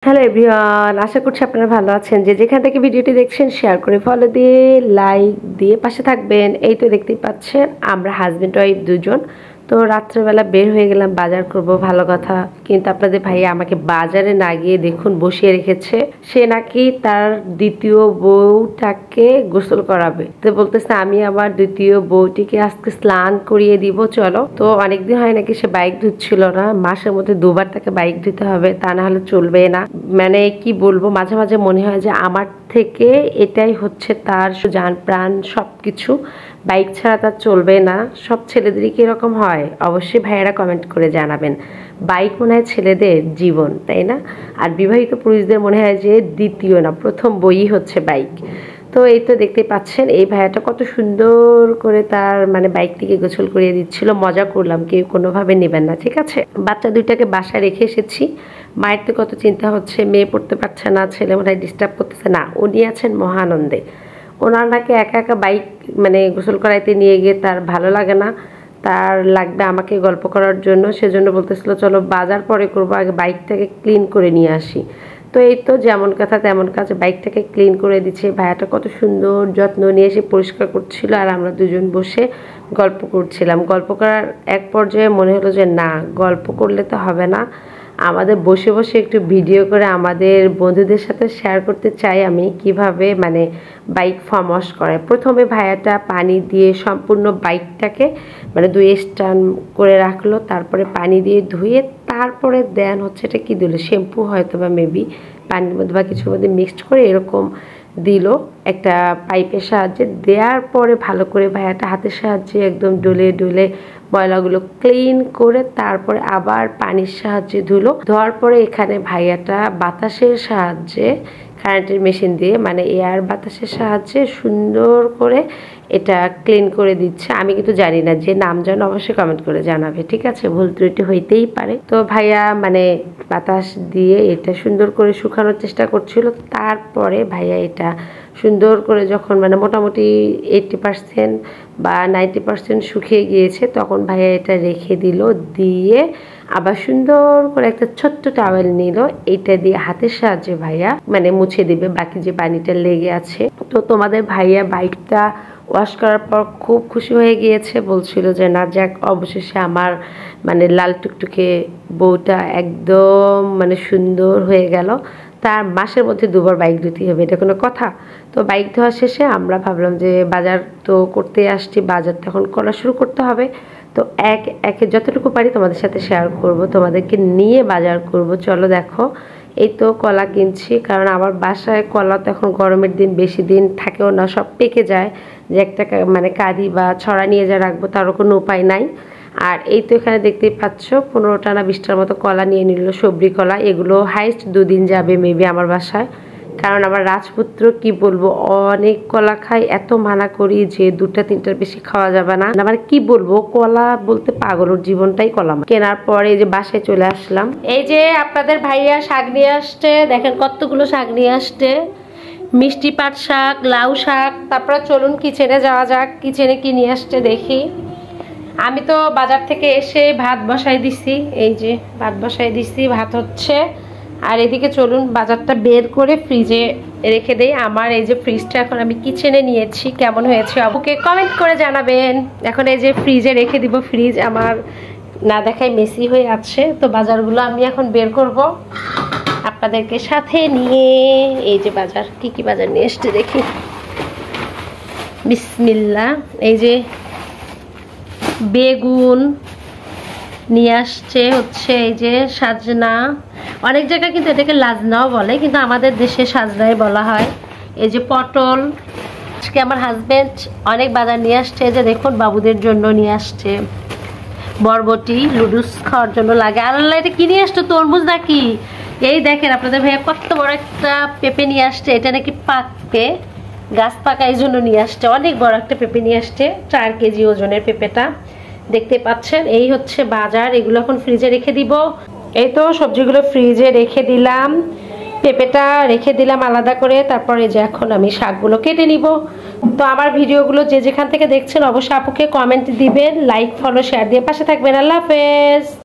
Hello everyone, আশা করছি আপনারা ভালো আছেন। যে যেখান থেকে ভিডিওটি দেখছেন শেয়ার করে ফলো দিয়ে লাইক দিয়ে পাশে থাকবেন। এই তো দেখতেই পাচ্ছেন আমরা হাজব্যান্ড ওয়াইফ দুজন তো রাত্রেবেলা বের হয়ে গেলাম বাজার করব, ভালো কথা। কিন্তু আপনাদের ভাইয়া আমাকে বাজারে না গিয়ে দেখুন বসিয়ে রেখেছে। সে নাকি তার দ্বিতীয় বউটাকে গোসল করাবে, তো বলতেছে আমি আবার দ্বিতীয় বউটিকে আজকে স্নান করিয়ে দিব চলো। তো অনেকদিন হয় নাকি সে বাইক ধুচ্ছিল না, মাসের মধ্যে দুবার তাকে বাইক ধুতে হবে, তা না হলে চলবে না। মানে কি বলবো, মাঝে মাঝে মনে হয় যে আমার থেকে এটাই হচ্ছে তার জান প্রাণ সবকিছু, বাইক ছাড়া তার চলবে না। সব ছেলেদেরই কি এরকম হয়? অবশ্যই ভাইয়েরা কমেন্ট করে জানাবেন। বাইক মনে হয় ছেলেদের জীবন, তাই না? আর বিবাহিত পুরুষদের মনে হয় যে দ্বিতীয় না প্রথম বই হচ্ছে বাইক। তো এই তো দেখতে পাচ্ছেন এই ভাইয়াটা কত সুন্দর করে তার মানে বাইকটিকে গোসল করিয়ে দিচ্ছিল। মজা করলাম, কেউ কোনোভাবে নেবেন না, ঠিক আছে। বাচ্চা দুইটাকে বাসায় রেখে এসেছি। মায়ের তো কত চিন্তা হচ্ছে, মেয়ে পড়তে পারছে না, ছেলে মনে হয় ডিস্টার্ব করতেছে না। উনি আছেন মহানন্দে। ওনার নাকি একা একা বাইক মানে গোসল করাইতে নিয়ে গিয়ে তার ভালো লাগে না, তার লাগবে আমাকে গল্প করার জন্য। সেজন্য বলতেছিল চলো বাজার পরে করবো, আগে বাইকটাকে ক্লিন করে নিয়ে আসি। তো এই তো যেমন কথা তেমন কাজ, বাইকটাকে ক্লিন করে দিচ্ছে। ভাইয়াটা কত সুন্দর যত্ন নিয়ে এসে পরিষ্কার করছিল, আর আমরা দুজন বসে গল্প করছিলাম। গল্প করার এক পর্যায়ে মনে হলো যে না, গল্প করলে তো হবে না, আমাদের বসে বসে একটু ভিডিও করে আমাদের বন্ধুদের সাথে শেয়ার করতে চাই আমি কিভাবে মানে বাইক ফর্ম ওয়াশ করে। প্রথমে ভাইয়াটা পানি দিয়ে সম্পূর্ণ বাইকটাকে মানে ধুয়ে স্টার্ন করে রাখলো, তারপরে পানি দিয়ে ধুয়ে তারপরে দেন হচ্ছে এটা কি দিল, শ্যাম্পু হয়তো বা মেবি পানির মধ্যে বা কিছুর মধ্যে মিক্সড করে এরকম দিল একটা পাইপের সাহায্যে। দেওয়ার পরে ভালো করে ভাইয়াটা হাতের সাহায্যে একদম ডলে ডলে ময়লাগুলো ক্লিন করে তারপরে আবার পানির সাহায্যে ধুলো। ধোয়ার পরে এখানে ভাইয়াটা বাতাসের সাহায্যে কারেন্টের মেশিন দিয়ে মানে এয়ার বাতাসের সাহায্যে সুন্দর করে এটা ক্লিন করে দিচ্ছে। আমি কিন্তু জানি না, যে নাম জানো অবশ্যই কমেন্ট করে জানাবে, ঠিক আছে? ভুল ত্রুটি হইতেই পারে। তো ভাইয়া মানে বাতাস দিয়ে এটা সুন্দর করে শুকানোর চেষ্টা করছিল। তারপরে ভাইয়া এটা সুন্দর করে যখন মানে মোটামুটি 80% বা 90% শুকিয়ে গিয়েছে, তখন ভাইয়া এটা রেখে দিল। দিয়ে আবার সুন্দর করে একটা ছোট্ট টাওয়েল নিল, এটা দিয়ে হাতের সাহায্যে ভাইয়া মানে মুছে দিবে বাকি যে পানিটা লেগে আছে। তো তোমাদের ভাইয়া বাইকটা ওয়াশ করার পর খুব খুশি হয়ে গিয়েছে, বলছিল যে না যাক অবশেষে আমার মানে লাল টুকটুকে বউটা একদম মানে সুন্দর হয়ে গেল। তার মাসের মধ্যে দুবার বাইক ধুতে হবে, এটা কোনো কথা? তো বাইক ধোয়া শেষে আমরা ভাবলাম যে বাজার তো করতে আসছি, বাজার তখন করা শুরু করতে হবে। তো একে যতটুকু পারি তোমাদের সাথে শেয়ার করব, তোমাদেরকে নিয়ে বাজার করব। চলো দেখো, এই তো কলা কিনছি, কারণ আমার বাসায় কলা তো এখন গরমের দিন বেশি দিন থাকেও না, সব পেকে যায়। যে একটা মানে কাঁদি বা ছড়া নিয়ে যা রাখবো তারও কোনো উপায় নাই। আর এই তো এখানে দেখতেই পাচ্ছ 15টা না 20টার মতো কলা নিয়ে নিল, সবজি কলা। এগুলো হাইস্ট 2 দিন যাবে মেবি আমার বাসায়, কারণ আমার রাজপুত্র কি বলবো অনেক কলা খায়। এত মানা করি যে 2টা 3টার বেশি খাওয়া যাবে না। আমার কি বলবো, কলা বলতে পাগল, ওর জীবনটাই কলা। কেনার পরে এই যে বাসায় চলে আসলাম। এই যে আপনাদের ভাইয়া শাক নিয়ে আসছে, দেখেন কতগুলো শাক নিয়ে আসছে, মিষ্টি পাট শাক, লাউ শাক। তারপরে চলুন কিচেনে যাওয়া যাক, কিচেনে কি নিয়ে আসছে দেখি। আমি তো বাজার থেকে এসে ভাত বসাই দিছি, এই যে ভাত বসাই দিছি, ভাত হচ্ছে। আর এদিকে চলুন বাজারটা বের করে ফ্রিজে রেখে দেই। আমার এই যে ফ্রিজটা এখন আমি কিচেনে নিয়েছি, কেমন হয়েছে ওকে কমেন্ট করে জানাবেন। এখন এই যে ফ্রিজে রেখে দিব, ফ্রিজ আমার না দেখায় মেসি হয়ে আছে। তো বাজারগুলো আমি এখন বের করব আপনাদেরকে সাথে নিয়ে। এই যে বাজার কি কি বাজার নিয়ে এসছে দেখি, বিসমিল্লাহ। এই যে বেগুন নিয়ে আসছে, হচ্ছে এই যে সাজনা, অনেক জায়গায় কিন্তু এটাকে লাজনাও বলে, কিন্তু আমাদের দেশে সাজনাই বলা হয়। এই যে পটল, আজকে আমার হাজবেন্ড অনেক বাজার নিয়ে আসছে। এই যে দেখুন বাবুদের জন্য নিয়ে আসছে বরবটি, লুডুস খাওয়ার জন্য লাগে। আল্লাহ, এটা কি নিয়ে আসছে, তরমুজ নাকি? এই দেখেন আপনাদের ভাইয়া কত বড় একটা পেঁপে নিয়ে আসছে, এটা নাকি পাকবে, গাছ পাকা, এই জন্য নিয়ে আসছে। অনেক বড় একটা পেঁপে নিয়ে আসছে, 4 কেজি ওজনের পেঁপেটা, দেখতে পাচ্ছেন। এই হচ্ছে বাজার, এগুলো এখন ফ্রিজে রেখে দিব। এই তো সবজিগুলো ফ্রিজে রেখে দিলাম, পেঁপেটা রেখে দিলাম আলাদা করে। তারপরে যে এখন আমি শাকগুলো কেটে নিব। তো আমার ভিডিওগুলো যে যেখান থেকে দেখছেন অবশ্যই আপুকে কমেন্ট দিবেন, লাইক ফলো শেয়ার দিয়ে পাশে থাকবেন। আল্লাহ হাফেজ।